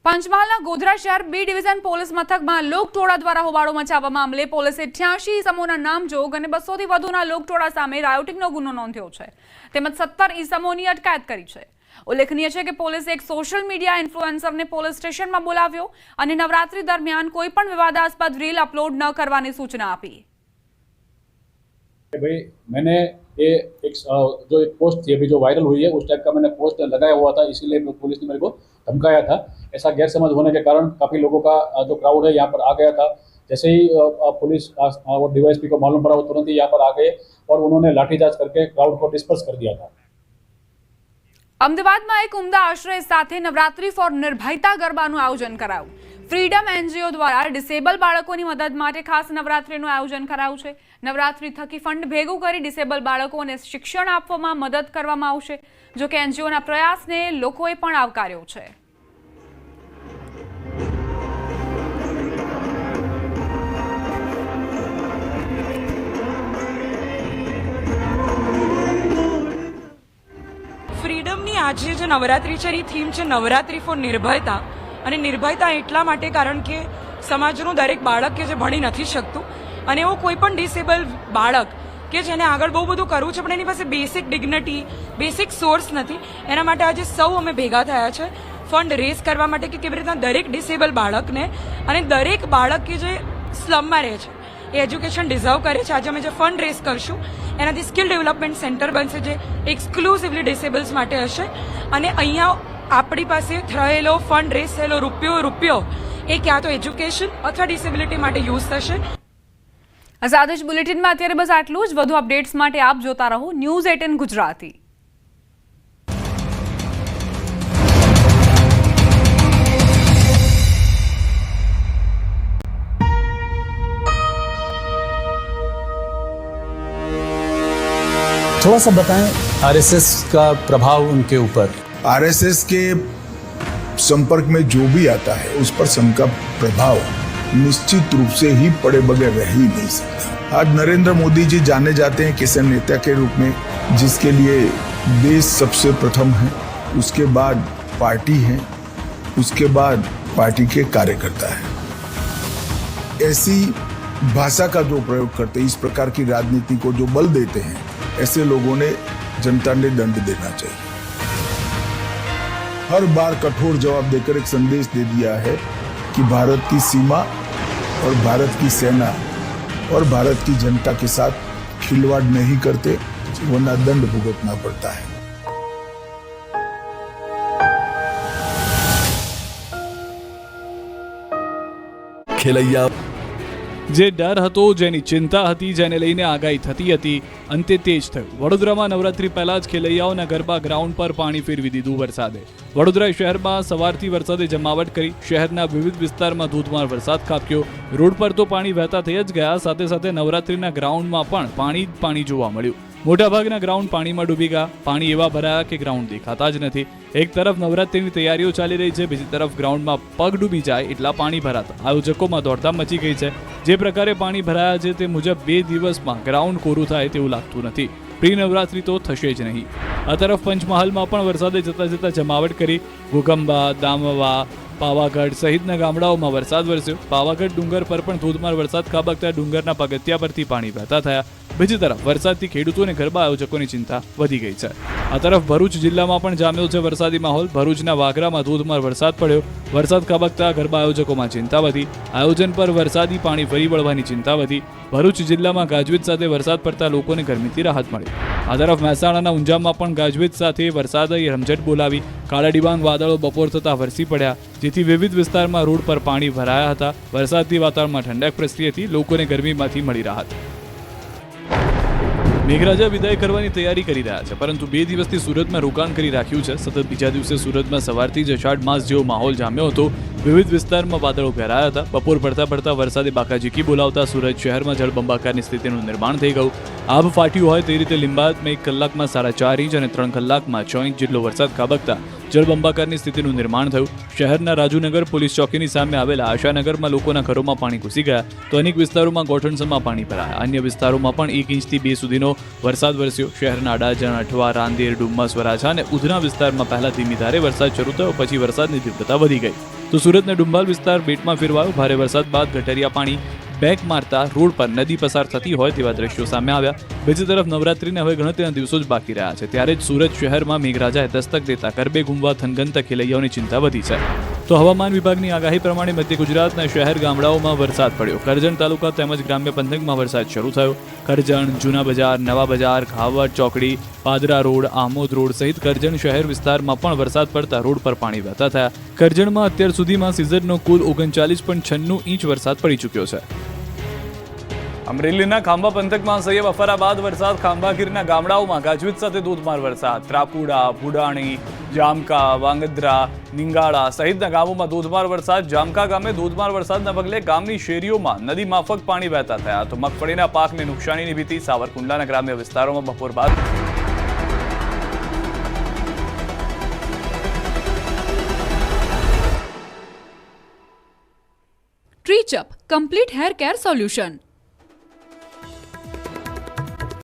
પંચમહાલના ગોધરા શહેર B division police મથકમાં લોકટોળા દ્વારા હોબાળો મચાવવા મામલે પોલીસે 88 ઇસમોના નામજોગ અને 200 થી વધુના લોકટોળા સામે રાયોટિંગનો ગુનો નોંધ્યો છે તેમજ 17 ઇસમોની અટકાયત કરી છે। ઉલ્લેખનીય છે કે પોલીસે એક સોશિયલ મીડિયા ઇન્ફ્લુએન્સરને પોલીસ સ્ટેશનમાં બોલાવ્યો અને નવરાત્રી દરમિયાન કોઈ પણ વિવાદાસ્પદ રીલ અપલોડ ન કરવાની સૂચના આપી। भाई मैंने ये जो एक पोस्ट थी अभी जो वायरल हुई है उस टाइप का मैंने पोस्ट लगाया हुआ था, इसीलिए पुलिस ने मेरे को धमकाया था। ऐसा गैरसमझ होने के कारण काफ़ी लोगों का जो क्राउड है यहाँ पर आ गया था। जैसे ही पुलिस और डीवाईएसपी को मालूम पड़ा वो तुरंत ही यहाँ पर आ गए और उन्होंने लाठीचार्ज करके क्राउड को डिस्पर्स कर दिया था। અમદાવાદમાં એક ઉમદા આશ્રય સાથે નવરાત્રી ફોર નિર્ભયતા ગરબાનું આયોજન કરાયું। ફ્રીડમ એનજીઓ દ્વારા ડિસેબલ બાળકોની મદદ માટે ખાસ નવરાત્રીનું આયોજન કરાયું છે। નવરાત્રી થકી ફંડ ભેગું કરી ડિસેબલ બાળકોને શિક્ષણ આપવામાં મદદ કરવામાં આવશે। જો કે એનજીઓના પ્રયાસને લોકોએ પણ આવકાર્યો છે। ફ્રીડમની આજે જે નવરાત્રી છે એની થીમ છે નવરાત્રી ફોર નિર્ભયતા। અને નિર્ભયતા એટલા માટે કારણ કે સમાજનું દરેક બાળક કે જે ભણી નથી શકતું અને એવો કોઈ પણ ડિસેબલ બાળક કે જેને આગળ બહુ બધું કરવું છે પણ એની પાસે બેસિક ડિગ્નિટી બેસિક સોર્સ નથી, એના માટે આજે સૌ અમે ભેગા થયા છે ફંડ રેઝ કરવા માટે કે કેવી રીતના દરેક ડિસેબલ બાળકને અને દરેક બાળક કે જે સ્લમમાં રહે છે એ એજ્યુકેશન ડિઝર્વ કરે છે। આજે અમે જે ફંડ રેઝ કરશું એનાથી સ્કિલ ડેવલપમેન્ટ સેન્ટર બનશે જે એક્સક્લુઝિવલી ડિસેબલ્સ માટે હશે અને અહીંયા આપણી પાસે થયેલો ફંડ રેઝ થયેલો રૂપિયો એ ક્યાં તો એજ્યુકેશન અથવા ડિસેબિલિટી માટે યુઝ થશે। આઝાદ બુલેટિનમાં અત્યારે બસ આટલું જ। વધુ અપડેટ્સ માટે આપ જોતા રહો ન્યૂઝ 18 ગુજરાતી। थोड़ा सा बताएं आरएसएस का प्रभाव उनके ऊपर। आरएसएस के संपर्क में जो भी आता है उस पर सबका प्रभाव निश्चित रूप से ही पड़े बगैर रह ही नहीं सकता। आज नरेंद्र मोदी जी जाने जाते हैं किसान नेता के रूप में जिसके लिए देश सबसे प्रथम है, उसके बाद पार्टी है, उसके बाद पार्टी के कार्यकर्ता है। ऐसी भाषा का जो प्रयोग करते हैं, इस प्रकार की राजनीति को जो बल देते हैं, ऐसे लोगों ने जनता ने दंड देना चाहिए। हर बार कठोर जवाब देकर एक संदेश दे दिया है कि भारत की सीमा और भारत की सेना और भारत की जनता के साथ खिलवाड़ नहीं करते वरना दंड भुगतना पड़ता है। खेलैया જે ડર હતો, જેની ચિંતા હતી, જેને લઈને આગાહી થતી હતી, અંતે તે જ થયું। વડોદરામાં નવરાત્રી પહેલા જ ખેલૈયાઓના ગરબા ગ્રાઉન્ડ પર પાણી ફેરવી દીધું વરસાદે। વડોદરા શહેરમાં સવારથી વરસાદે જમાવટ કરી, શહેરના વિવિધ વિસ્તારમાં ધોધમાર વરસાદ ખાબક્યો। રોડ પર તો પાણી વહેતા થઈ જ ગયા, સાથે સાથે નવરાત્રીના ગ્રાઉન્ડમાં પણ પાણી જોવા મળ્યું। મોટાભાગના ગ્રાઉન્ડ પાણીમાં ડૂબી ગયા। પાણી એવા ભરાયા કે ગ્રાઉન્ડ દેખાતા જ નથી। એક તરફ નવરાત્રીની તૈયારીઓ ચાલી રહી છે, બીજી તરફ ગ્રાઉન્ડમાં પગ ડૂબી જાય એટલા પાણી ભરાતા આયોજકોમાં દોડધામ મચી ગઈ છે। જે પ્રકારે પાણી ભરાયા છે તે મુજબ 2 દિવસમાં ગ્રાઉન્ડ કોરું થાય તેવું લાગતું નથી। પ્રી નવરાત્રી તો થશે જ નહીં। આ તરફ પંચમહાલમાં પણ વરસાદે જતા જમાવટ કરી। ઘોઘંબા, દામવા, પાવાગઢ સહિતના ગામડાઓમાં વરસાદ વરસ્યો। પાવાગઢ ડુંગર પર પણ ધોધમાર વરસાદ ખાબકતા ડુંગરના પગથિયા પરથી પાણી વહેતા થયા। બીજી તરફ વરસાદથી ખેડૂતો અને ગરબા આયોજકોની ચિંતા વધી ગઈ છે। આ તરફ ભરૂચ જિલ્લામાં પણ જામ્યો છે વરસાદી માહોલ। ભરૂચના વાગરામાં ધોધમાર વરસાદ પડ્યો। વરસાદ ખાબકતા ગરબા આયોજકોમાં ચિંતા વધી। આયોજન પર વરસાદી પાણી ફરી વળવાની ચિંતા વધી। ભરૂચ જિલ્લામાં ગાજવીજ સાથે વરસાદ પડતા લોકોને ગરમીથી રાહત મળી। આ તરફ મહેસાણાના ઊંઝામાં પણ ગાજવીજ સાથે વરસાદે રમઝટ બોલાવી। કાળા ડિબાંગ વાદળો બપોર થતા વરસી પડ્યા, જેથી વિવિધ વિસ્તારમાં રોડ પર પાણી ભરાયા હતા। વરસાદથી વાતાવરણમાં ઠંડક પ્રસરી હતી, લોકોને ગરમીમાંથી મળી રાહત। મેઘરાજા વિદાય કરવાની તૈયારી કરી રહ્યા છે, પરંતુ 2 દિવસથી સુરતમાં રોકાણ કરી રાખ્યું છે। સતત બીજા દિવસે સુરતમાં સવારથી જ અષાઢ માસ જેવો માહોલ જામ્યો હતો। વિવિધ વિસ્તારમાં વાદળો ઘેરાયા હતા। બપોર પડતા વરસાદે બાકાજીકી બોલાવતા સુરત શહેરમાં જળબંબાકારની સ્થિતિનું નિર્માણ થઈ ગયું। આભ ફાટ્યું હોય તે રીતે લિંબાયતમાં 1 કલાકમાં 4.5 ઇંચ અને 3 કલાકમાં 6 ઇંચ જેટલો વરસાદ ખાબકતા જળબંબાકારની સ્થિતિનું નિર્માણ થયું। શહેરના રાજુનગર પોલીસ ચોકીની સામે આવેલા આશાનગરમાં લોકોના ઘરોમાં પાણી ઘૂસી ગયા, તો અનેક વિસ્તારોમાં ગોઠણસમાં પાણી ભરાયા। અન્ય વિસ્તારોમાં પણ 1 ઇંચથી 2 સુધીનો વરસાદ વરસ્યો। શહેરના અડાજણ, અઠવા, રાંદેર, ડુમ્મસ, વરાછા અને ઉધના વિસ્તારમાં પહેલા ધીમી ધારે વરસાદ શરૂ થયો, પછી વરસાદની તીવ્રતા વધી ગઈ। તો સુરતના ડુંબાલ વિસ્તાર બેટમાં ફેરવાયો. ભારે વરસાદ બાદ ગટરિયા પાણી બેક મારતા રોડ પર નદી પસાર થતી હોય તેવા દ્રશ્યો સામે આવ્યા. બીજી તરફ નવરાત્રીને હવે ગણતરીના દિવસો જ બાકી રહ્યા છે, ત્યારે જ સુરત શહેરમાં મેઘરાજાએ દસ્તક દેતા ગરબે ઘૂમવા થનગનતા ખેલૈયાઓની ચિંતા વધી છે. તો હવામાન વિભાગની આગાહી પ્રમાણે મધ્ય ગુજરાતના શહેર ગામડાઓમાં વરસાદ પડ્યો. કરજણ તાલુકા તેમજ ગ્રામ્ય પંથકમાં વરસાદ શરૂ થયો. કરજણ, જૂના બજાર, નવા બજાર, ખાવડ ચોકડી, પાદરા રોડ, આમોદ રોડ સહિત કરજણ શહેર વિસ્તારમાં પણ વરસાદ પડતા રોડ પર પાણી વહેતા થયા. કરજણમાં અત્યાર સુધીમાં સિઝનનો કુલ 39.96 ઇંચ વરસાદ પડી ચૂક્યો છે. અમરેલીના ખાંભા પંથકમાં સૈયદ બફારા બાદ વરસાદ. ખાંભા ગીરના ગામડાઓમાં ગાજવીજ સાથે ધોધમાર વરસાદ. ત્રાકુડા, ભુડાણી, જામકા, વાંગદ્રા, નિંગાળા સહિતના ગામોમાં ધોધમાર વરસાદ. જામકા ગામે ધોધમાર વરસાદના પગલે ગામની શેરીઓમાં નદી માફક પાણી વહેતા થયા. તો મગફળીના પાકને નુકસાનીની ભીતિ. સાવરકુંડલાના ગ્રામ્ય વિસ્તારોમાં બપોર બાદ ટ્રીચઅપ કમ્પ્લીટ હેર કેર સોલ્યુશન